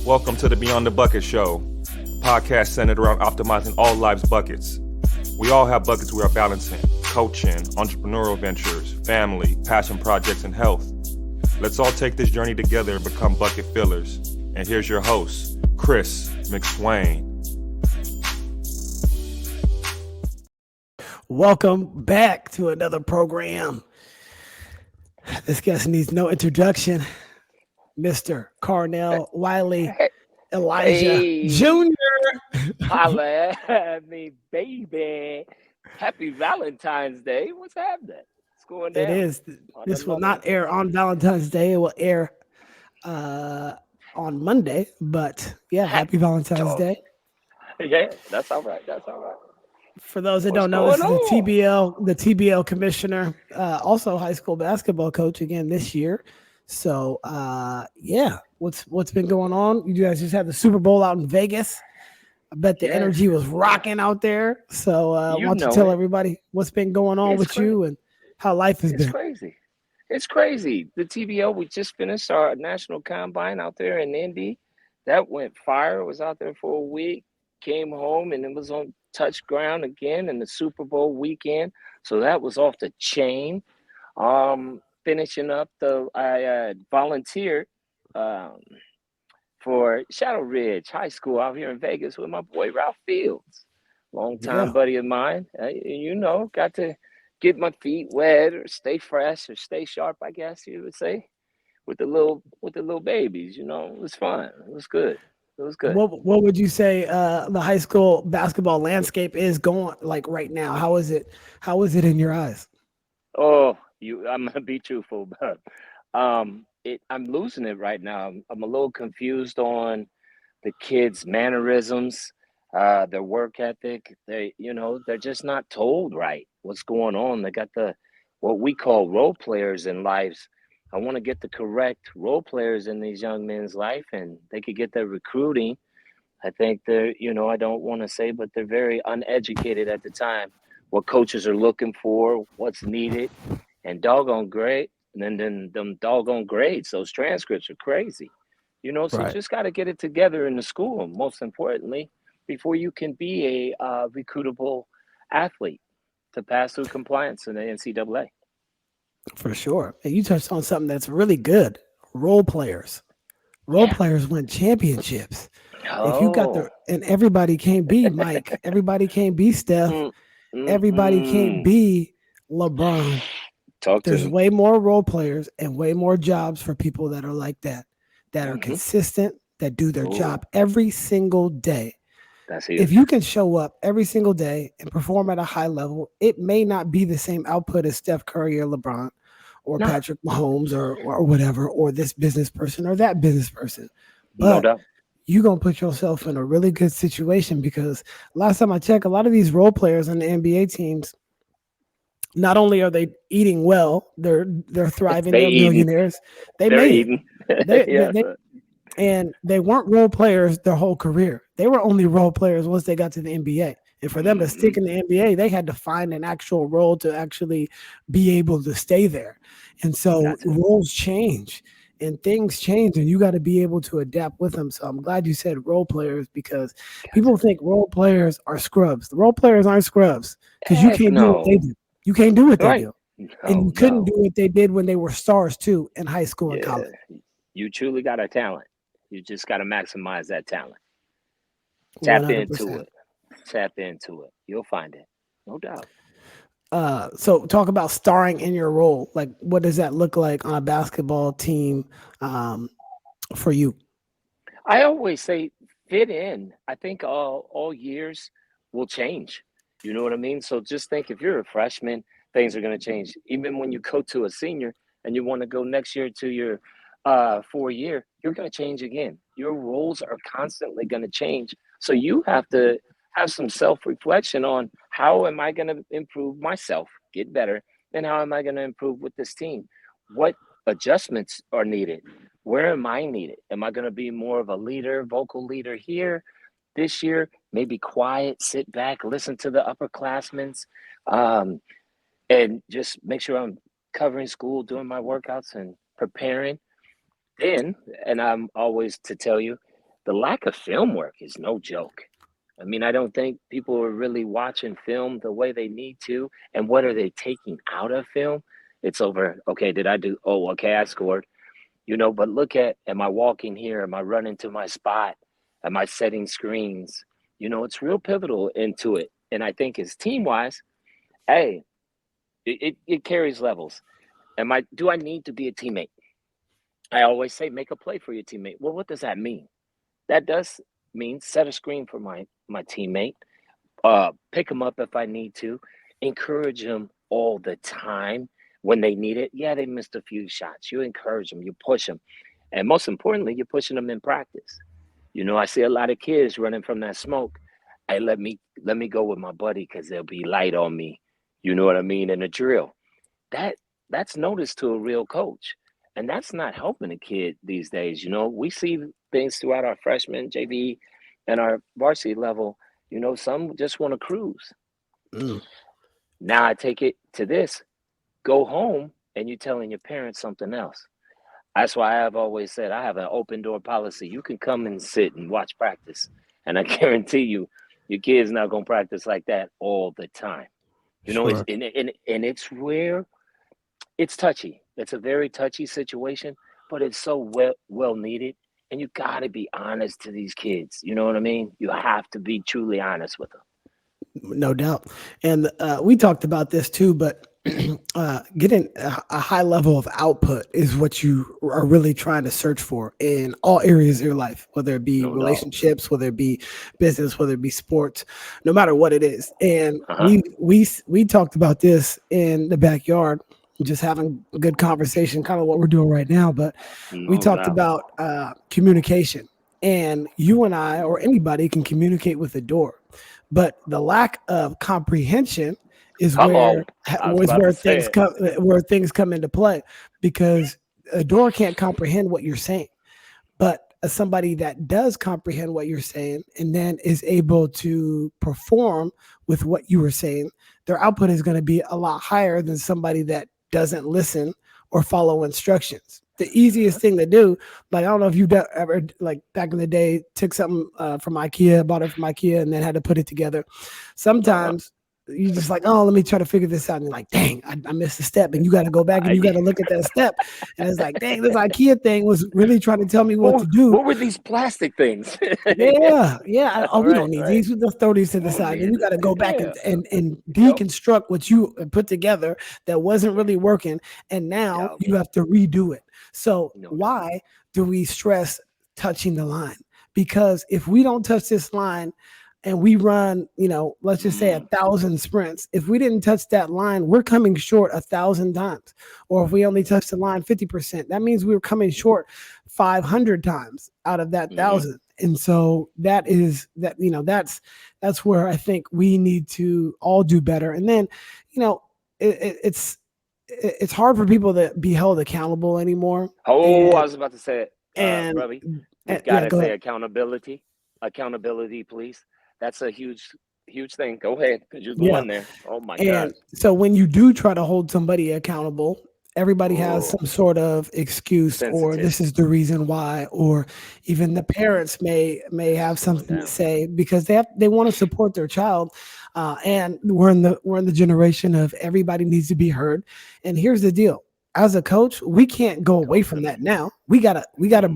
Welcome to the Beyond the Bucket Show, a podcast centered around optimizing all lives' buckets. We all have buckets we are balancing: coaching, entrepreneurial ventures, family, passion projects, and health. Let's all take this journey together and become bucket fillers. And here's your host, Chris McSwain. Welcome back to another program. This guest needs no introduction. Mr. Carlnel Wiley, Elijah Jr. Holla at me, baby. Happy Valentine's Day. What's happening? What's going down? It is. This will not air on Valentine's Day. It will air on Monday. But yeah, happy Valentine's Day. Yeah, that's all right. That's all right. For those that don't know, this is the TBL commissioner, also high school basketball coach again this year. So, yeah, what's been going on? You guys just had the Super Bowl out in Vegas. I bet the energy was rocking out there. So, why don't you tell everybody what's been going on with you and how life has been? It's crazy. It's crazy. The TBL, we just finished our national combine out there in Indy. That went fire. Was out there for a week, came home, and it was on touch ground again in the Super Bowl weekend. So that was off the chain. Finishing up, I volunteered for Shadow Ridge High School out here in Vegas with my boy Ralph Fields, longtime buddy of mine. Got to get my feet wet or stay fresh or stay sharp, I guess you would say, with the little babies. It was fun. It was good. It was good. What would you say the high school basketball landscape is going like right now? How is it in your eyes? I'm gonna be truthful, but I'm losing it right now. I'm a little confused on the kids' mannerisms, their work ethic. They're just not told right what's going on. They got what we call role players in lives. I want to get the correct role players in these young men's life, and they could get their recruiting. I think they're, I don't want to say, but they're very uneducated at the time. What coaches are looking for, what's needed. And doggone great, and then them doggone grades, those transcripts are crazy. So you just got to get it together in the school, most importantly, before you can be a recruitable athlete to pass through compliance in the NCAA. For sure. And you touched on something that's really good. Role players. Role players win championships. If you got and everybody can't be Mike, everybody can't be Steph, everybody can't be LeBron. There's way more role players and way more jobs for people that are like that are consistent, that do their job every single day. That's huge. If you can show up every single day and perform at a high level, it may not be the same output as Steph Curry or LeBron or Patrick Mahomes or whatever, or this business person or that business person. But you're going to put yourself in a really good situation because last time I checked, a lot of these role players on the NBA teams, not only are they eating well, they're thriving. They're millionaires. And they weren't role players their whole career. They were only role players once they got to the NBA. And for them to stick in the NBA, they had to find an actual role to actually be able to stay there. And so roles change and things change, and you got to be able to adapt with them. So I'm glad you said role players because people think role players are scrubs. The role players aren't scrubs because you can't do what they do. You can't do what they do. And you couldn't do what they did when they were stars too in high school and college. You truly got a talent. You just got to maximize that talent. Tap 100%. into it. You'll find it. No doubt. So talk about starring in your role. Like, what does that look like on a basketball team for you? I always say fit in. I think all years will change. You know what I mean? So just think if you're a freshman, things are going to change. Even when you go to a senior and you want to go next year to your 4-year, you're going to change again. Your roles are constantly going to change. So you have to have some self-reflection on how am I going to improve myself, get better, and how am I going to improve with this team? What adjustments are needed? Where am I needed? Am I going to be more of a leader, vocal leader here this year? Maybe quiet, sit back, listen to the upperclassmen, and just make sure I'm covering school, doing my workouts and preparing. Then, and I'm always to tell you, the lack of film work is no joke. I mean, I don't think people are really watching film the way they need to. And what are they taking out of film? It's over. Okay, did I do? Oh, okay, I scored. But look at, am I walking here? Am I running to my spot? Am I setting screens? It's real pivotal into it. And I think as team wise, hey, it carries levels. Do I need to be a teammate? I always say make a play for your teammate. Well, what does that mean? That does mean set a screen for my teammate, pick them up if I need to, encourage them all the time when they need it. Yeah, they missed a few shots. You encourage them, you push them. And most importantly, you're pushing them in practice. I see a lot of kids running from that smoke. Hey, let me go with my buddy because there'll be light on me. You know what I mean? In a drill. That's noticed to a real coach. And that's not helping a kid these days. We see things throughout our freshman, JV, and our varsity level. Some just want to cruise. Mm. Now I take it to this. Go home and you're telling your parents something else. That's why I've always said I have an open door policy. You can come and sit and watch practice. And I guarantee you, your kid's not going to practice like that all the time. It's, Sure. and it's rare. It's touchy. It's a very touchy situation, but it's so well needed. And you got to be honest to these kids. You know what I mean? You have to be truly honest with them. No doubt. And we talked about this too, but getting a high level of output is what you are really trying to search for in all areas of your life, whether it be No doubt. relationships, whether it be business, whether it be sports, no matter what it is. And Uh-huh. we talked about this in the backyard, just having a good conversation, kind of what we're doing right now. But we No talked doubt. about communication, and you and I or anybody can communicate with a door, but the lack of comprehension is Come on. where I was about to say it. where things come into play, because a door can't comprehend what you're saying, but somebody that does comprehend what you're saying and then is able to perform with what you were saying, their output is going to be a lot higher than somebody that doesn't listen or follow instructions. The easiest thing to do, like, I don't know if you've ever, like back in the day, took something from IKEA, bought it from IKEA, and then had to put it together. Uh-huh. Sometimes you just like, oh, let me try to figure this out. And you're like, dang, I missed a step. And you got to go back and you got to look at that step. And it's like, dang, this IKEA thing was really trying to tell me what to do. What were these plastic things? Yeah. Oh, we don't need Right. these. We just throw these to the Oh, side. And you got to man. go back Yeah. and Yep. deconstruct what you put together that wasn't really working. And now Yep. you have to redo it. So No doubt. why do we stress touching the line? Because if we don't touch this line and we run, let's just say 1,000 sprints, if we didn't touch that line, we're coming short 1,000 times. Or if we only touch the line 50%, that means we were coming short 500 times out of that 1,000. And so that's where I think we need to all do better. And then, it's hard for people to be held accountable anymore. Oh, I was about to say it, And Robbie. We've got yeah, to go say ahead. accountability. Accountability, please. That's a huge thing. Go ahead, because you're Yeah. going there. Oh, my God. And so when you do try to hold somebody accountable, everybody has Oh, some sort of excuse, or sensitive. this is the reason why, or even the parents may have No something to doubt. say because they want to support their child. And we're in the generation of everybody needs to be heard. And here's the deal. As a coach, we can't go away Talk from to me. that now. We gotta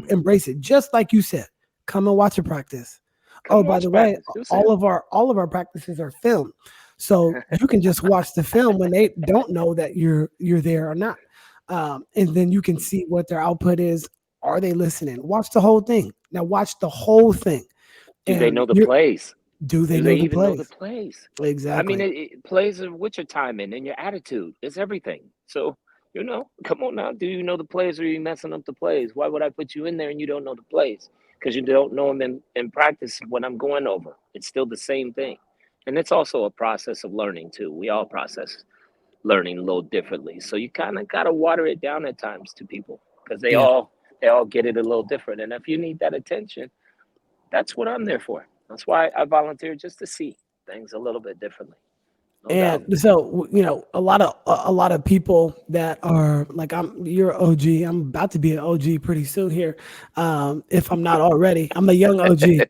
embrace it. Just like you said, come and watch a practice. Come Oh, by the watch way, practice. You'll see all him. of our practices are filmed. So you can just watch the film when they don't know that you're there or not. And then you can see what their output is. Are they listening? Watch the whole thing. Now watch the whole thing. Do they And know the plays? do they Do they know the even know the plays? plays? I mean, Exactly. plays are with your timing and your attitude. It's everything. So, come on now. Do you know the plays or are you messing up the plays? Why would I put you in there and you don't know the plays? Because you don't know them in practice when I'm going over. It's still the same thing. And it's also a process of learning, too. We all process learning a little differently. So you kind of got to water it down at times to people because they Yeah. all get it a little different. And if you need that attention, that's what I'm there for. That's why I volunteer just to see things a little bit differently. No doubt. And so, a lot of people that are like, you're OG. I'm about to be an OG pretty soon here. If I'm not already, I'm a young OG.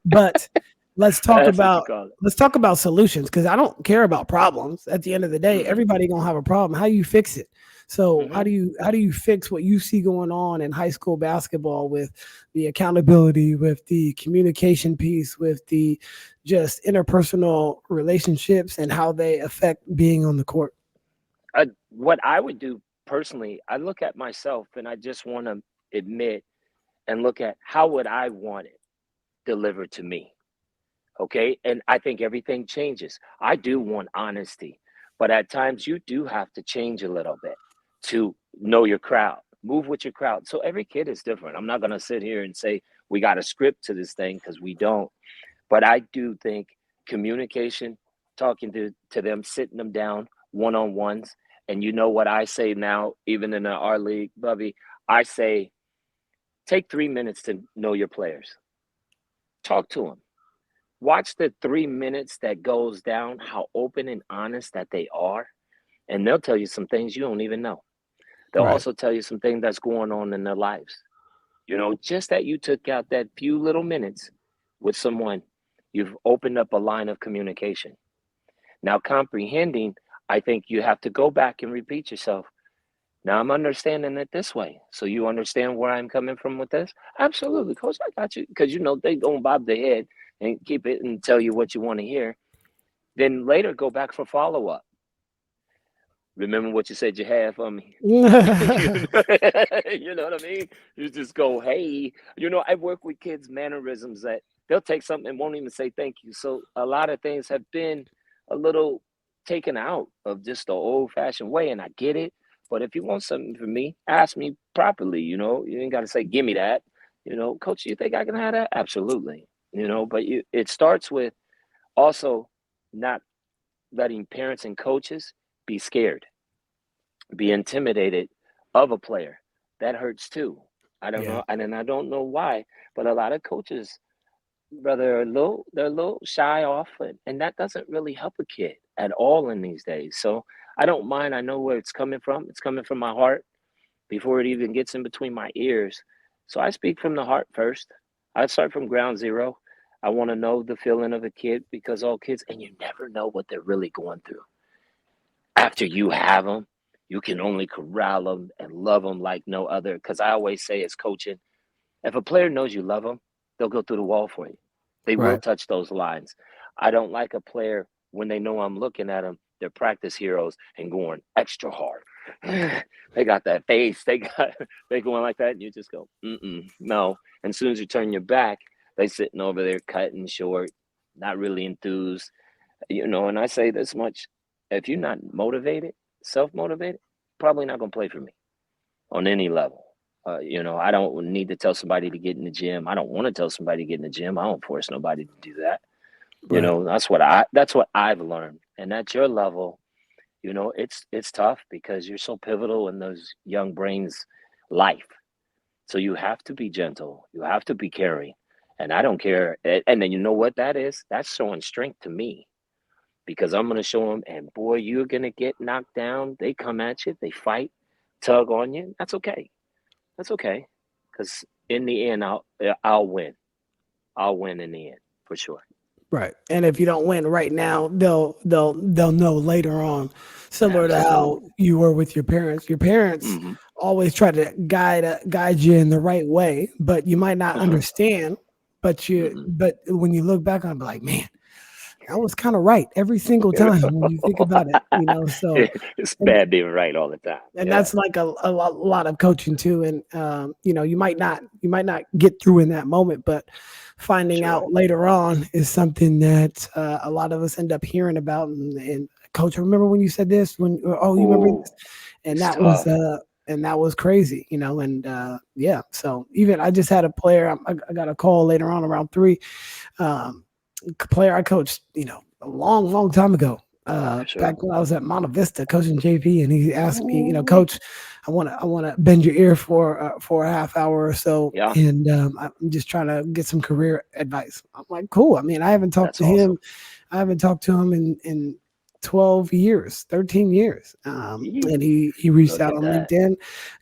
But let's talk That's what you about call it. let's talk about solutions, because I don't care about problems. At the end of the day, Hmm. everybody gonna have a problem. How do you fix it? So Hmm. how do you fix what you see going on in high school basketball with the accountability, with the communication piece, with the just interpersonal relationships and how they affect being on the court? What I would do personally, I look at myself and I just want to admit and look at how would I want it delivered to me. Okay. And I think everything changes. I do want honesty, but at times you do have to change a little bit to know your crowd, move with your crowd. So every kid is different. I'm not going to sit here and say we got a script to this thing because we don't. But I do think communication, talking to them, sitting them down one on ones. And you know what I say now, even in our league, Bubby, I say take 3 minutes to know your players. Talk to them. Watch the 3 minutes that goes down, how open and honest that they are. And they'll tell you some things you don't even know. They'll Right. also tell you some things that's going on in their lives. Just that you took out that few little minutes with someone, you've opened up a line of communication. Now, comprehending, I think you have to go back and repeat yourself. Now I'm understanding it this way. So you understand where I'm coming from with this? Absolutely, coach, I got you. Because they don't bob their head and keep it and tell you what you want to hear. Then later go back for follow-up. Remember what you said you had for me. you know, you know what I mean? You just go, hey, I work with kids' mannerisms that they'll take something and won't even say thank you. So a lot of things have been a little taken out of just the old-fashioned way, and I get it. But if you want something from me, ask me properly. You ain't got to say, give me that. Coach, you think I can have that? Absolutely. But it starts with also not letting parents and coaches be scared, be intimidated of a player. That hurts too. I don't Yeah. know, and I don't know why, but a lot of coaches, brother, they're a little shy off, and that doesn't really help a kid at all in these days. So I don't mind. I know where it's coming from. It's coming from my heart before it even gets in between my ears. So I speak from the heart first. I start from ground zero. I want to know the feeling of a kid because all kids, and you never know what they're really going through. After you have them, you can only corral them and love them like no other. Because I always say, as coaching, if a player knows you love them, they'll go through the wall for you. They will Right. touch those lines. I don't like a player when they know I'm looking at them, they're practice heroes and going extra hard. They got that face. They going like that, and you just go, no. And as soon as you turn your back, they sitting over there cutting short, not really enthused. And I say this much: if you're not motivated, self-motivated, probably not gonna play for me on any level. I don't need to tell somebody to get in the gym. I don't want to tell somebody to get in the gym. I don't force nobody to do that. Right. That's what I've learned. And at your level, it's tough because you're so pivotal in those young brains' life. So you have to be gentle. You have to be caring. And I don't care. And then you know what that is? That's showing strength to me because I'm going to show them, and boy, you're going to get knocked down. They come at you, they fight, tug on you. That's okay. That's okay. Because in the end, I'll win. I'll win in the end for sure. Right. And if you don't win right now, they'll know later on, similar to how Absolutely. you were with your parents. Your parents Hmm. always try to guide you in the right way, but you might not Uh-huh. understand. Hmm. But when you look back on it, be like, man, I was kind of right every single time when you think about it. So It's and bad being right all the time. and Yeah. that's like a lot of coaching too. And you might not get through in that moment, but finding Sure. out later on is something that a lot of us end up hearing about. And coach, I remember when you said this, you remember Ooh, this, and it's that was tough. crazy. And yeah. So even I just had a player. I got a call later on around 3. um Player I coached, a long, long time ago. Sure. Back when I was at Monta Vista coaching JV, and he asked me, Ooh. Coach, I want to bend your ear for a half hour or so, Yeah, and I'm just trying to get some career advice. I'm like, cool. I mean, I haven't talked that's to him. awesome. I haven't talked to him in 12 years, 13 years. And he reached Look out at on that. LinkedIn,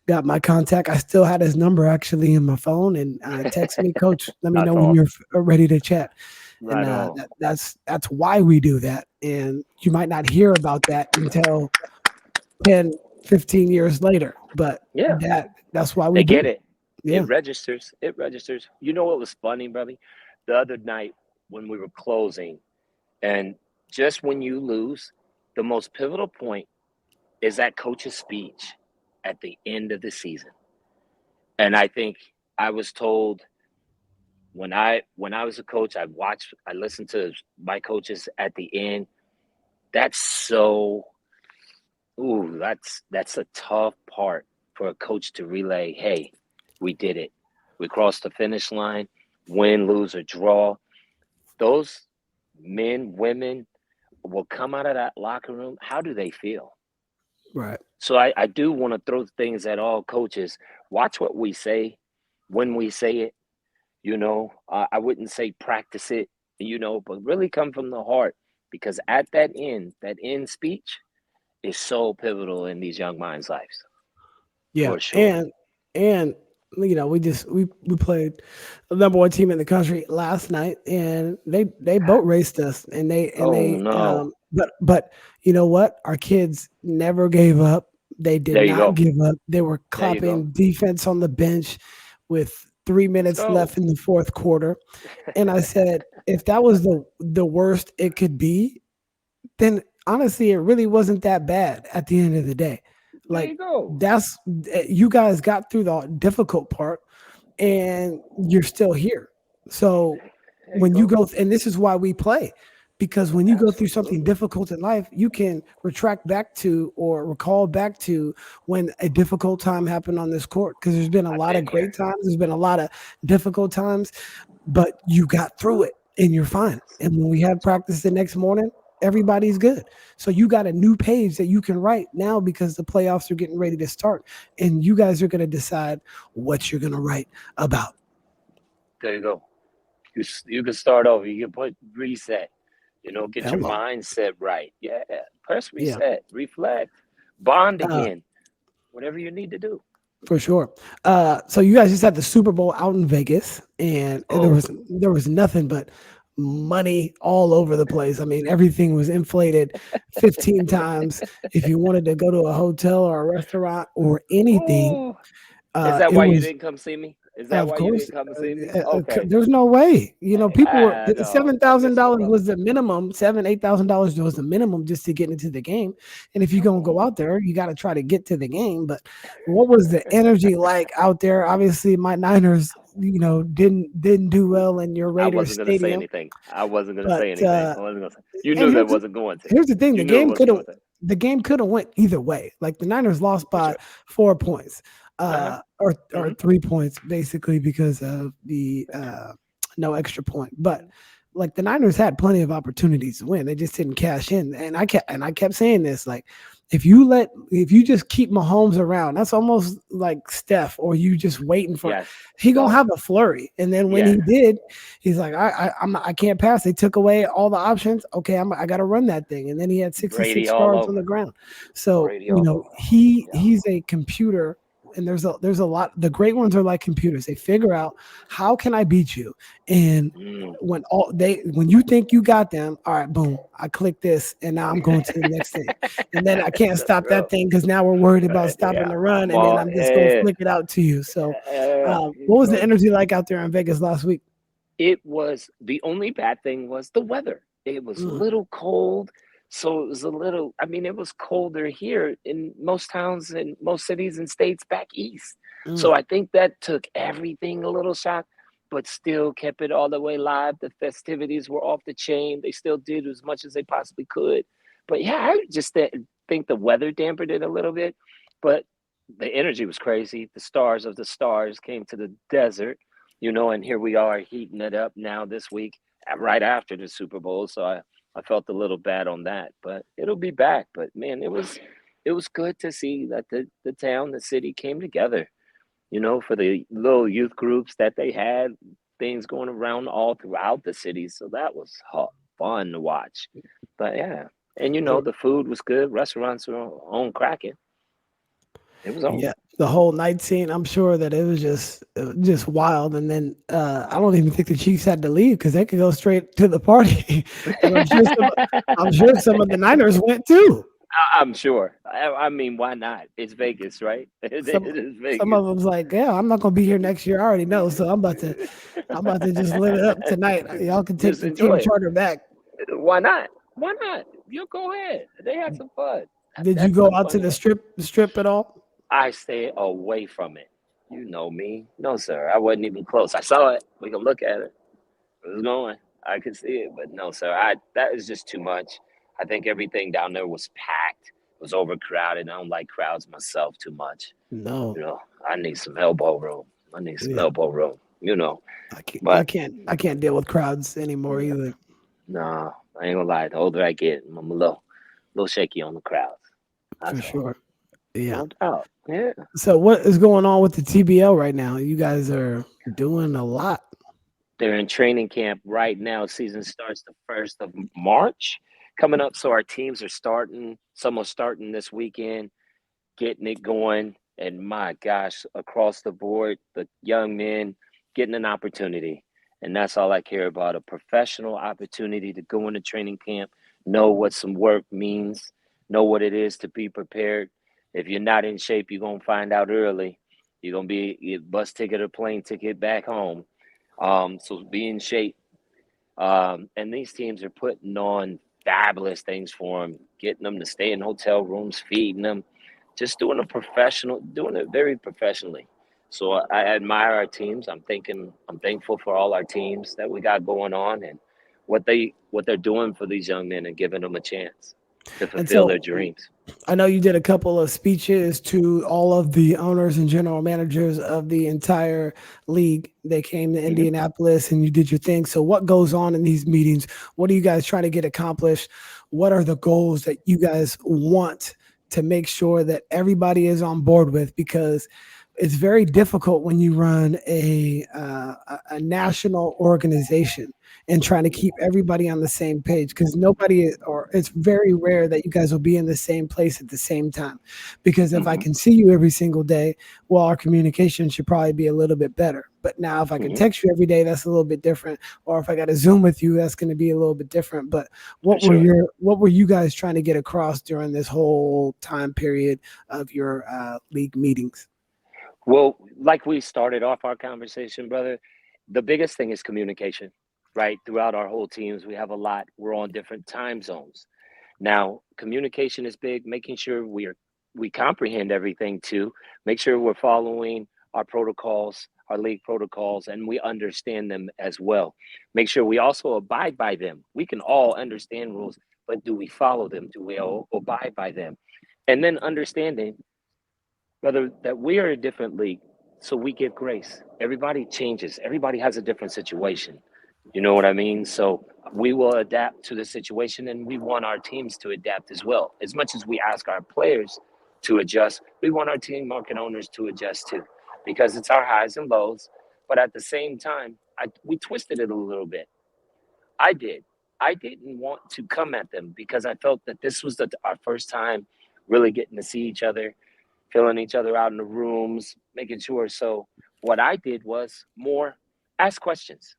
got my contact. I still had his number actually in my phone, and text me, Coach, let me That's know when you're awesome. ready to chat. And Right on. that's why we do that. And you might not hear about that until 10, 15 years later, but Yeah, that's why we they do get it. it. It Yeah. registers. It registers. You know what was funny, brother? The other night when we were closing, and just when you lose, the most pivotal point is that coach's speech at the end of the season. And I think I was told when I was a coach, I listened to my coaches at the end. That's so that's a tough part for a coach to relay. Hey, we did it. We crossed the finish line, win, lose, or draw. Those men, women will come out of that locker room. How do they feel? Right. So I do want to throw things at all coaches. Watch what we say when we say it. I wouldn't say practice it, but really come from the heart, because at that end speech is so pivotal in these young minds' lives, Yeah. for sure. And we played the number one team in the country last night, and they boat raced us, and Oh no. but you know what? Our kids never gave up. They did There you not go. give up. They were There you go. clapping defense on the bench with 3 minutes Let's left in the fourth quarter. And I said, if that was the worst it could be, then honestly, it really wasn't that bad at the end of the day. There Like you go. that's you guys got through the difficult part, and you're still here. So There you when you go. go, and this is why we play, because when you go through something Absolutely. difficult in life, you can retract back to or recall back to when a difficult time happened on this court. Because there's been a I've lot of been here. great times, there's been a lot of difficult times, but you got through it and you're fine. And when we have practice the next morning, everybody's good. So you got a new page that you can write now because the playoffs are getting ready to start, and you guys are going to decide what you're going to write about. There you go. You can start over. You can put reset. Get your Hello. mindset right. Yeah. Press Yeah. reset. Reflect. Bond Uh, again. Whatever you need to do. for sure. So you guys just had the Super Bowl out in Vegas, and Oh, there was nothing but money all over the place. I mean, everything was inflated 15 times. If you wanted to go to a hotel or a restaurant or anything, oh. Is that it why you was. didn't come see me? Is that Of why you course, didn't come see me? Okay. there's no way. People were No. I miss my $7,000 brother. was the minimum. $8,000 was the minimum just to get into the game. And if you're Come gonna go on. out there, you got to try to get to the game. But what was the energy like out there? Obviously, my Niners, didn't do well in your I Raiders wasn't gonna say stadium. anything. I wasn't gonna But say anything. I wasn't gonna say. You and knew that wasn't going to. here's the thing: You knew it wasn't going to. the game could have went either way. Like the Niners lost For by sure. 4 points, Uh-huh. or Hmm. 3 points basically because of the no extra point. But like the Niners had plenty of opportunities to win, they just didn't cash in. And I kept saying this, like if you just keep Mahomes around, that's almost like Steph, or you just waiting for Yes. he gonna No. have a flurry. And then when Yeah. he did, he's like, I can't pass. They took away all the options. Okay, I got to run that thing. And then he had Brady 66 all yards on the over. ground. So Brady all over. Yeah. he's a computer. And there's a lot. The great ones are like computers. They figure out how can I beat you. And Mm. when you think you got them, all right, boom, I click this, and now I'm going to the next thing. And then I can't That's stop real. that thing because now we're worried about stopping Yeah. the run, and then Well, I'm just gonna flick it out to you. So, what was the bro, energy like out there in Vegas last week? it was the only bad thing was the weather. It was a Mm, little cold. So it was a little, I mean, it was colder here in most towns and most cities and states back east. So mm. I think that took everything a little shock, but still kept it all the way live. The festivities were off the chain. They still did as much as they possibly could. But yeah, I just think the weather dampened it a little bit. But the energy was crazy. The stars of the stars came to the desert, and here we are heating it up now this week, right after the Super Bowl. So I felt a little bad on that, but it'll be back. But man, it was good to see that the town, the city came together, for the little youth groups that they had, things going around all throughout the city. So that was fun to watch. But yeah, And the food was good. Restaurants were on cracking. It was on. Yeah, the whole night scene. I'm sure that it was just wild. And then I don't even think the Chiefs had to leave because they could go straight to the party. And I'm sure some of the Niners went too. I'm sure. I mean, why not? It's Vegas, right? It is Some Vegas. of them's like, yeah, I'm not gonna be here next year. I already know, so I'm about to just live it up tonight. Y'all can take Just the enjoy team it. charter back. Why not? Why not? You go ahead. They had some fun. Did you That's go the out to fun the part. strip at all? I stay away from it. You know me. No, sir. I wasn't even close. I saw it. We can look at it. It was going. I could see it, but no, sir. That is just too much. I think everything down there was packed. It was overcrowded. I don't like crowds myself too much. No. I need some elbow room. I need some Yeah. elbow room. I can't. I But can't. I can't deal with crowds anymore either. no, I ain't gonna lie. The older I get, I'm a little shaky on the crowds. For That's all. sure. Yeah. No doubt. Yeah. So what is going on with the TBL right now? You guys are doing a lot. They're in training camp right now. Season starts the 1st of March coming up. So our teams are starting. Some are starting this weekend, getting it going. And my gosh, across the board, the young men getting an opportunity. And that's all I care about, a professional opportunity to go into training camp, know what some work means, know what it is to be prepared. If you're not in shape, you're going to find out early. You're going to be your bus ticket or plane ticket back home. So be in shape. And these teams are putting on fabulous things for them, getting them to stay in hotel rooms, feeding them, just doing it very professionally. So I admire our teams. I'm thankful for all our teams that we got going on and what they're doing for these young men and giving them a chance to And fulfill their so dreams. I know you did a couple of speeches to all of the owners and general managers of the entire league. They came to Mhm. Indianapolis and you did your thing. So what goes on in these meetings? What are you guys trying to get accomplished? What are the goals that you guys want to make sure that everybody is on board with? Because it's very difficult when you run a national organization and trying to keep everybody on the same page because it's very rare that you guys will be in the same place at the same time. Because if I Mhm. can see you every single day, well, our communication should probably be a little bit better. But now if I can Mhm. text you every day, that's a little bit different. Or if I got to Zoom with you, that's going to be a little bit different. But For sure. what were you guys trying to get across during this whole time period of your league meetings? Well, like we started off our conversation, brother, the biggest thing is communication, right? Throughout our whole teams, we have a lot. We're on different time zones. Now, communication is big, making sure we comprehend everything too. Make sure we're following our protocols, our league protocols, and we understand them as well. Make sure we also abide by them. We can all understand rules, but do we follow them? Do we abide by them? And then understanding brother, that we are a different league, so we give grace. Everybody changes. Everybody has a different situation. You know what I mean? So we will adapt to the situation, and we want our teams to adapt as well. As much as we ask our players to adjust, we want our team market owners to adjust too, because it's our highs and lows. But at the same time, we twisted it a little bit. I did. I didn't want to come at them because I felt that this was our first time really getting to see each other, filling each other out in the rooms, making sure. So what I did was more ask questions.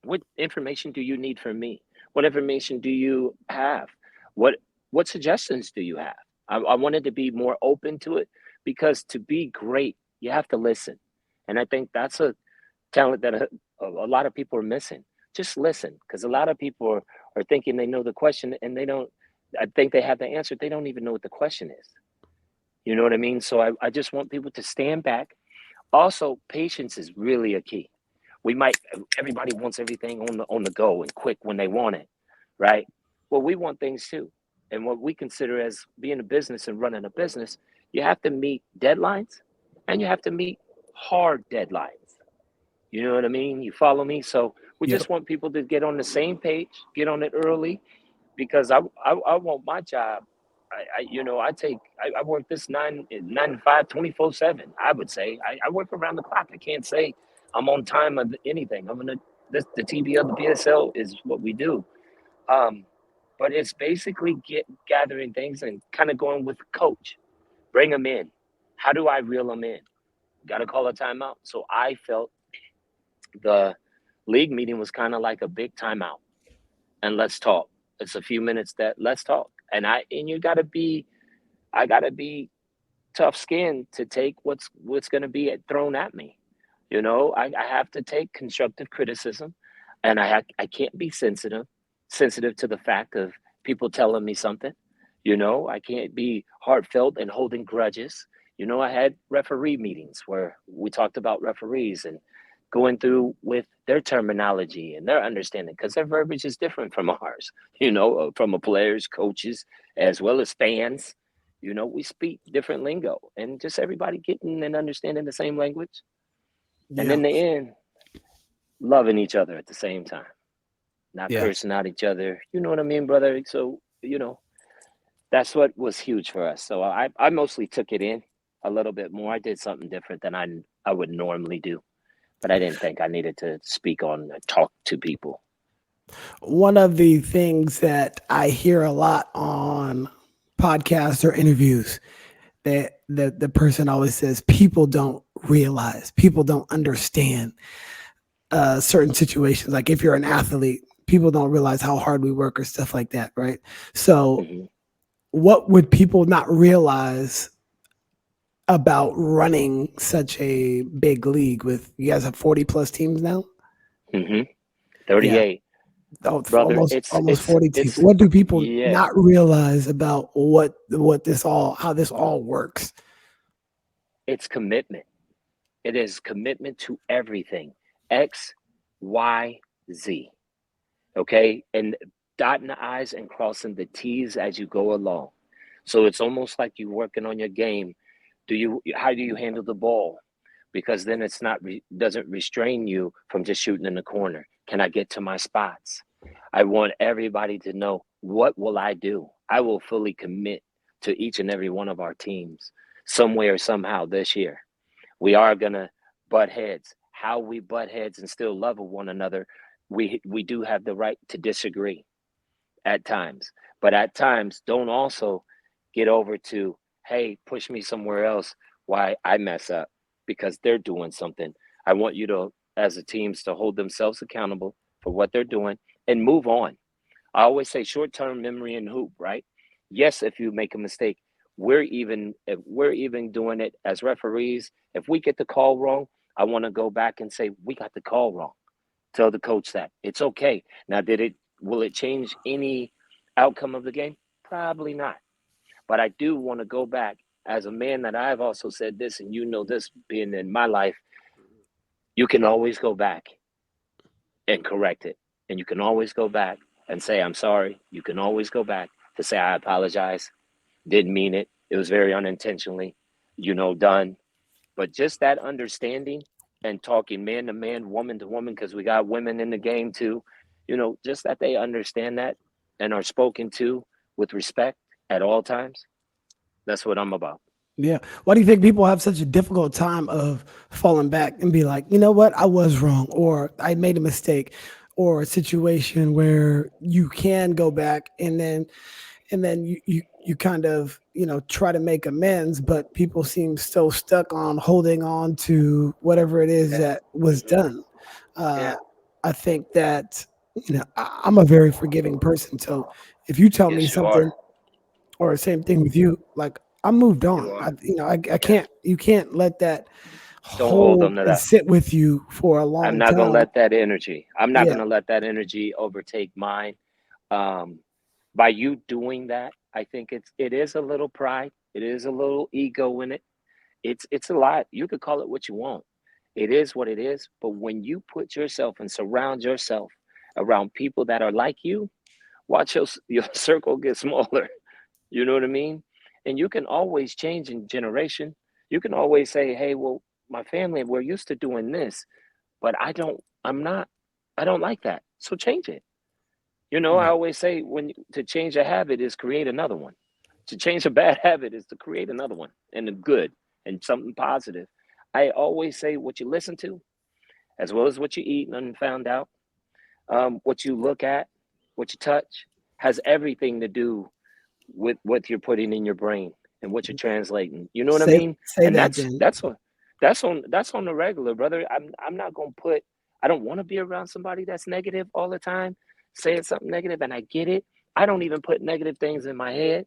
What information do you need from me? What information do you have? What what suggestions do you have? I wanted to be more open to it because to be great, you have to listen. And I think that's a talent that a lot of people are missing. Just listen, because a lot of people are thinking they know the question and they don't. I think they have the answer. They don't even know what the question is. You know what I mean? So I just want people to stand back. Also, patience is really a key. We might everybody wants everything on the go and quick when they want it, right? Well, we want things too. And what we consider as being a business and running a business, you have to meet deadlines and you have to meet hard deadlines. You know what I mean? You follow me? So we just Yep. want people to get on the same page, get on it early, because I want my job. I work this 9 to 5, 24/7. I would say I work around the clock. I can't say I'm on time of anything. I'm gonna the TBL, the PSL is what we do. Um, but it's basically gathering things and kind of going with the coach. Bring them in. How do I reel them in? Got to call a timeout. So I felt the league meeting was kind of like a big timeout, and let's talk. It's a few minutes that let's talk, and you got to be, I got to be tough skinned to take what's going to be thrown at me. I have to take constructive criticism, and I can't be sensitive to the fact of people telling me something. I can't be heartfelt and holding grudges. I had referee meetings where we talked about referees and going through with their terminology and their understanding, because their verbiage is different from ours, from a players, coaches, as well as fans. We speak different lingo, and just everybody getting and understanding the same language. And in the end, loving each other at the same time, not cursing out each other. You know what I mean, brother? So, that's what was huge for us. So I mostly took it in a little bit more. I did something different than I would normally do, but I didn't think I needed to talk to people. One of the things that I hear a lot on podcasts or interviews, that the person always says, people don't realize, people don't understand certain situations. Like if you're an athlete, people don't realize how hard we work or stuff like that, right? So what would people not realize about running such a big league? With you guys have 40 plus teams now? 38. Oh, Brother, almost 40 teams. What do people not realize about how this all works? It's commitment. It is commitment to everything. X, Y, Z. Okay? And dotting the I's and crossing the T's as you go along. So it's almost like you're working on your game. How do you handle the ball? Because then it's doesn't restrain you from just shooting in the corner. Can I get to my spots? I want everybody to know, what will I do? I will fully commit to each and every one of our teams some way or somehow this year. We are going to butt heads. How we butt heads and still love one another, we do have the right to disagree at times. But at times, don't also get over to, hey, push me somewhere else why I mess up because they're doing something. I want you to, as a teams, to hold themselves accountable for what they're doing and move on. I always say short-term memory and hoop, right? Yes, if you make a mistake, if we're even doing it as referees, if we get the call wrong, I want to go back and say, we got the call wrong. Tell the coach that. It's okay. Now, will it change any outcome of the game? Probably not. But I do want to go back as a man that I've also said this, and this being in my life, you can always go back and correct it. And you can always go back and say, I'm sorry. You can always go back to say, I apologize. Didn't mean it. It was very unintentionally, done. But just that understanding and talking man to man, woman to woman, because we got women in the game too, just that they understand that and are spoken to with respect at all times. That's what I'm about. Yeah. Why do you think people have such a difficult time of falling back and be like, you know what, I was wrong, or I made a mistake, or a situation where you can go back and then you kind of, try to make amends, but people seem so stuck on holding on to whatever it is that was done. I think that, I'm a very forgiving person. So if you tell me something, or same thing with you, like, I moved on. I can't. You can't let that hold them to that. Sit with you for a long time. I'm not gonna let that energy. I'm not gonna let that energy overtake mine. By you doing that, I think it is a little pride. It is a little ego in it. It's a lot. You could call it what you want. It is what it is. But when you put yourself and surround yourself around people that are like you, watch your circle get smaller. You know what I mean? And you can always change in generation. You can always say, hey, well, my family, we're used to doing this, but I don't like that. So change it. I always say to change a habit is create another one. To change a bad habit is to create another one, and a good and something positive. I always say what you listen to, as well as what you eat and found out, what you look at, what you touch, has everything to do with what you're putting in your brain and what you're translating. You know what I mean? Say And that, Jen. that's on the regular, brother. I'm not gonna put. I don't want to be around somebody that's negative all the time, saying something negative, and I get it. I don't even put negative things in my head.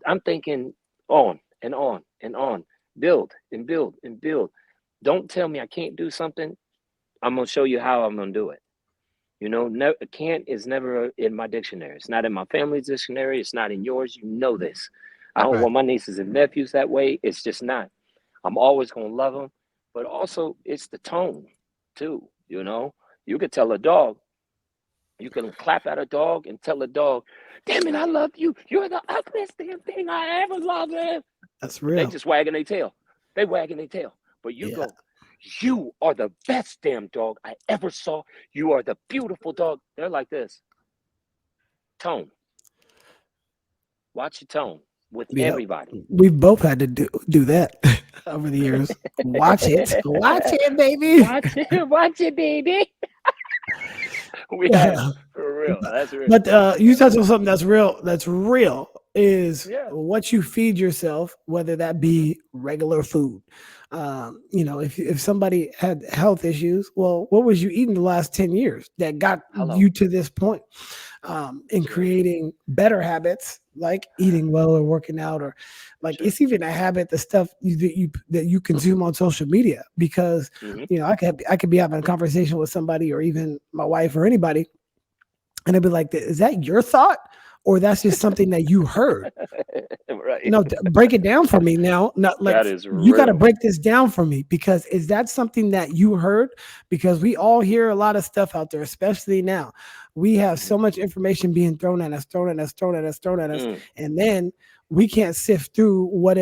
I'm thinking on and on and on, build and build and build. Don't tell me I can't do something. I'm gonna show you how I'm gonna do it. You know, can't is never in my dictionary. It's not in my family's dictionary. It's not in yours. You know this. I don't want my nieces and nephews that way. It's just not. I'm always gonna love them, but also it's the tone too. You know, you could tell a dog. You can clap at a dog and tell a dog, "Damn it, I love you. You're the ugliest damn thing I ever loved." That's They real. just wagging their tail. They wagging their tail. But you go, "You are the best damn dog I ever saw. You are the beautiful dog." They're like this. Tone. Watch your tone with everybody. We've both had to do that over the years. Watch it, baby. Watch it, baby. We have, for real. That's real. But you touched on something that's real. That's real is what you feed yourself, whether that be regular food. You know, if somebody had health issues, well, what was you eating the last 10 years that got you to this point? In creating better habits like eating well or working out, or like it's even a habit, the stuff that you consume on social media, because you know, I could be having a conversation with somebody or even my wife or anybody, and I'd be like, is that your thought? Or that's just something that you heard. Right. No, break it down for me now. Not like that is you got to real. break this down for me, because is that something that you heard? Because we all hear a lot of stuff out there, especially now. We have so much information being thrown at us, and then we can't sift through what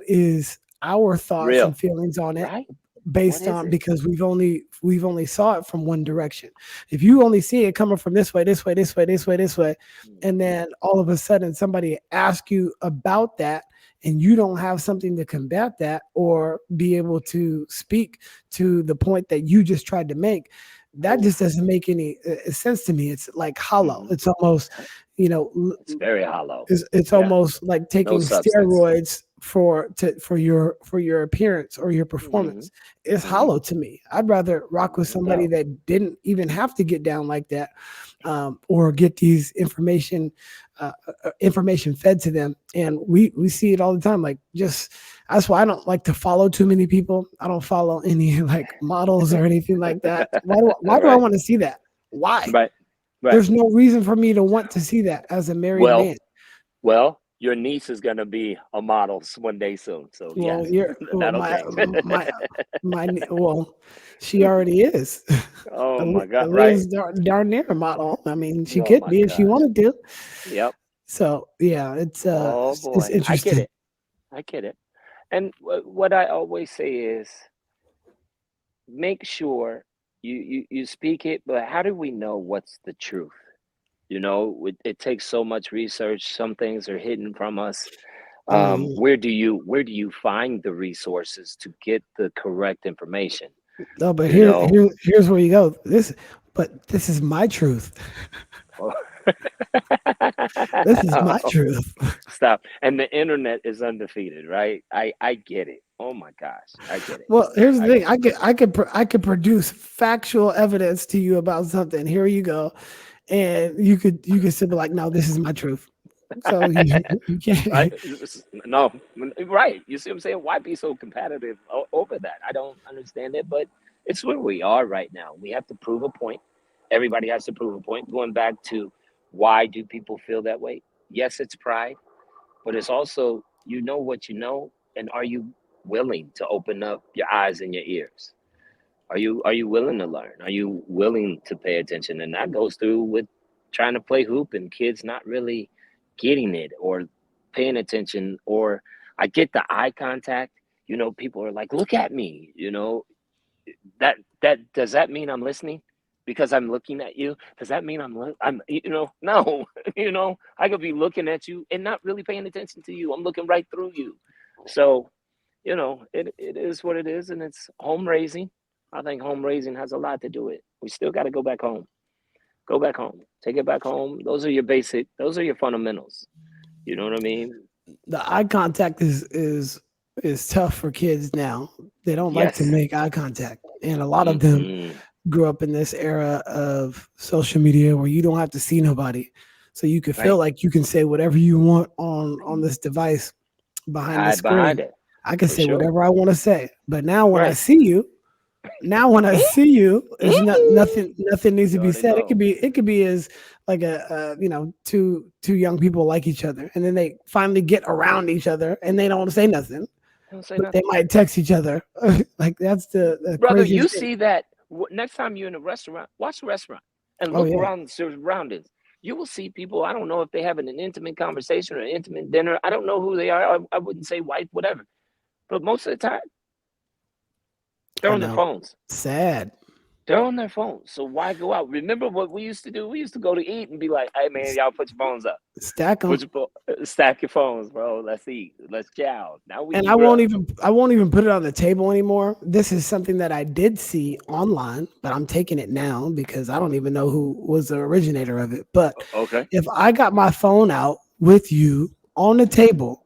is our thoughts and feelings on it. Right. Based on, because we've only saw it from one direction. If you only see it coming from this way, and then all of a sudden somebody asks you about that, and you don't have something to combat that or be able to speak to the point that you just tried to make, that just doesn't make any sense to me. It's like hollow. It's almost, you know, it's very hollow. It's almost like taking steroids for your appearance or your performance. It's hollow to me. I'd rather rock with somebody that didn't even have to get down like that, or get these information fed to them. And we see it all the time. Like, just that's why I don't like to follow too many people. I don't follow any like models or anything like that. Why do I want to see that? Why? Right. There's no reason for me to want to see that as a married man. Well, your niece is gonna be a model one day soon. So well, she already is. Oh my God! Right, darn near a model. I mean, she could be if she wanted to. Yep. So yeah, it's it's interesting. I get it. And what I always say is, make sure you speak it. But how do we know what's the truth? You know, it takes so much research. Some things are hidden from us. Where do you find the resources to get the correct information? No, but here's where you go. This is my truth. This is my truth. Stop. And the internet is undefeated, right? I get it. Oh my gosh, I get it. Well, here's the thing. I could produce factual evidence to you about something. Here you go. And you could simply like, no, this is my truth. So you can't. Right? No, right. You see what I'm saying? Why be so competitive over that? I don't understand it, but it's where we are right now. We have to prove a point. Everybody has to prove a point. Going back to why do people feel that way? Yes, it's pride, but it's also, you know what you know, and are you willing to open up your eyes and your ears? Are you willing to learn? Are you willing to pay attention? And that goes through with trying to play hoop and kids not really getting it or paying attention. Or I get the eye contact. You know, people are like, look at me. You know, that does that mean I'm listening because I'm looking at you? Does that mean I'm you know, no. You know, I could be looking at you and not really paying attention to you. I'm looking right through you. So, you know, it is what it is, and it's home raising. I think home raising has a lot to do with it. We still got to go back home. Go back home. Take it back home. Those are your fundamentals. You know what I mean? The eye contact is tough for kids now. They don't like to Yes. make eye contact, and a lot of them grew up in this era of social media where you don't have to see nobody, so you can feel like you can say whatever you want on this device behind the Hide screen. behind it. I can For say sure. whatever I want to say, but now when I Right. see you, it's nothing needs to be already said. know. It could be as like two young people like each other, and then they finally get around each other, and they don't say nothing, Don't say but nothing. they might text each other. Like that's the Brother, craziest you thing. see that next time you're in a restaurant, watch the restaurant and Oh, look yeah. around the surroundings. You will see people. I don't know if they're having an intimate conversation or an intimate dinner. I don't know who they are. I wouldn't say wife, whatever. But most of the time, they're I on their know. phones. Sad. They're on their phones. So why go out? Remember what we used to do? We used to go to eat and be like, "Hey man, y'all put your phones up. Stack them. Stack your phones, bro. Let's eat. Let's chow." Now we And eat I won't grub. even put it on the table anymore. This is something that I did see online, but I'm taking it now because I don't even know who was the originator of it. But Okay. if I got my phone out with you on the table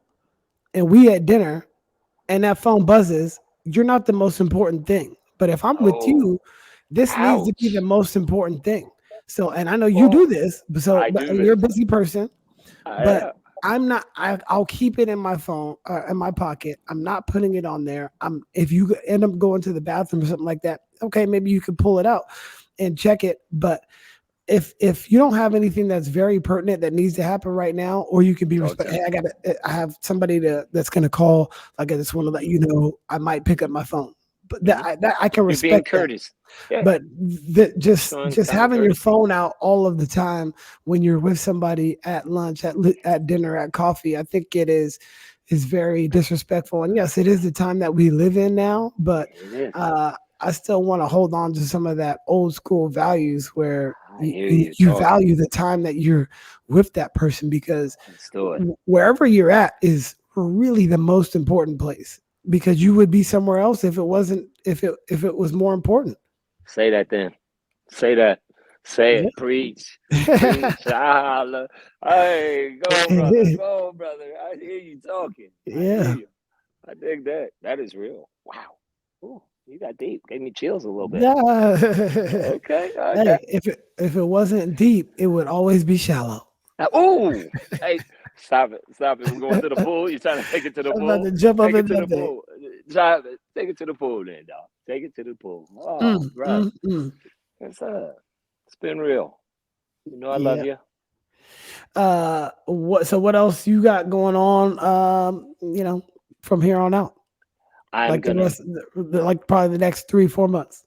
and we at dinner and that phone buzzes, you're not the most important thing. But if I'm with you, this needs to be the Ouch. most important thing. So, and I know you do Oh, this, I but do you're a this. busy person, but I I'm not. I'll keep it in my phone, in my pocket. I'm not putting it on there. If you end up going to the bathroom or something like that, okay, maybe you could pull it out and check it. But if you don't have anything that's very pertinent that needs to happen right now, or you can be hey, I have somebody that's gonna call. Like I just want to let you know I might pick up my phone. But that I can You're being respect that. courteous. Yeah. But just Showing common having your courtesy. phone out all of the time when you're with somebody at lunch, at dinner, at coffee, I think it is very disrespectful. And yes, it is the time that we live in now, but It is. I still want to hold on to some of that old school values where I hear you you talking. value the time that you're with that person, because Let's do it. wherever you're at is really the most important place, because you would be somewhere else if it was more important. Say that then. Say that. Say Yeah. it. Preach. Preach. Holla. Hey, go brother. Go brother. I hear you talking. I Yeah. hear you. I dig that. That is real. Wow. Ooh, you got deep. Gave me chills a little bit. Yeah. Okay. Hey, if it wasn't deep, it would always be shallow. Ooh. Hey, stop it. Stop it. We're going to the pool. You're trying to take it to the I'm about pool. to jump up Take it in to the that thing. pool. Stop it. Take it to the pool then, dog. Take it to the pool. Oh, bro. It's been real. You know I love you. What else you got going on? From here on out, like probably the next 3-4 months.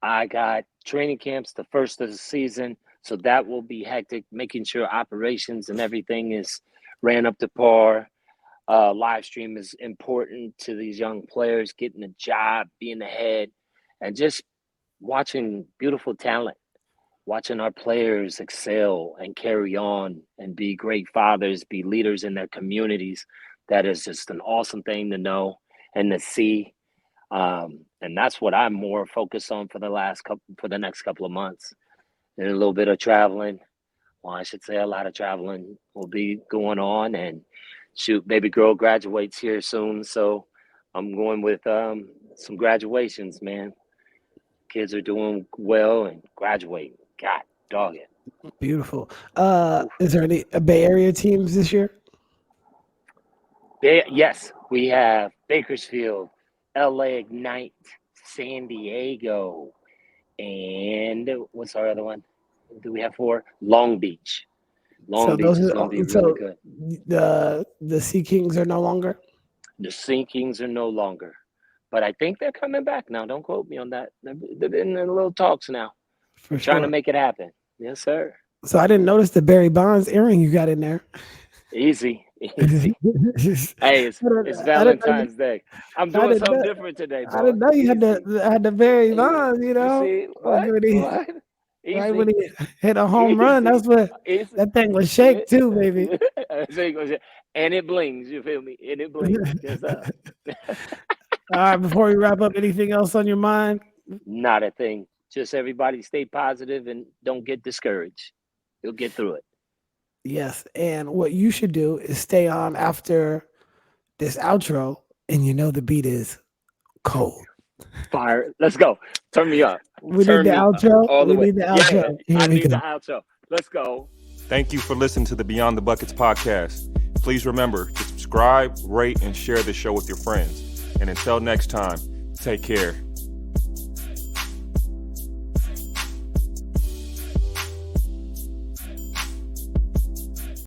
I got training camps the first of the season, so that will be hectic, making sure operations and everything is ran up to par. Live stream is important to these young players, getting a job, being ahead, and just watching beautiful talent, watching our players excel and carry on and be great fathers, be leaders in their communities. That is just an awesome thing to know and to see. And that's what I'm more focused on for the next couple of months. And a little bit of traveling. Well, I should say a lot of traveling will be going on. And shoot, baby girl graduates here soon, so I'm going with some graduations, man. Kids are doing well and graduating. God, dog it. Beautiful. Is there any Bay Area teams this year? Yes, we have Bakersfield, LA Ignite, San Diego, and what's our other one? Do we have 4? Long Beach. Long Beach is going to be really good. The Sea Kings are no longer? The Sea Kings are no longer. But I think they're coming back now. Don't quote me on that. They've been in little talks now. For trying to sure. make it happen. Yes, sir. So I didn't notice the Barry Bonds earring you got in there. Easy. Hey, it's Valentine's Day. I'm doing something different today, bro. I didn't know you had the Barry Bonds, You see? What? Right when he hit a home run, that's what that thing was shake too, baby. And it blings, you feel me? And it blings. Yes, All right, before we wrap up, anything else on your mind? Not a thing. Just everybody stay positive and don't get discouraged. You'll get through it. Yes. And what you should do is stay on after this outro, and you know the beat is cold. Fire. Let's go. Turn me up. We Turn need the me outro. all the We way. need the outro. Yeah, I Here we need go. the outro. Let's go. Thank you for listening to the Beyond the Buckets podcast. Please remember to subscribe, rate, and share the show with your friends. And until next time, take care.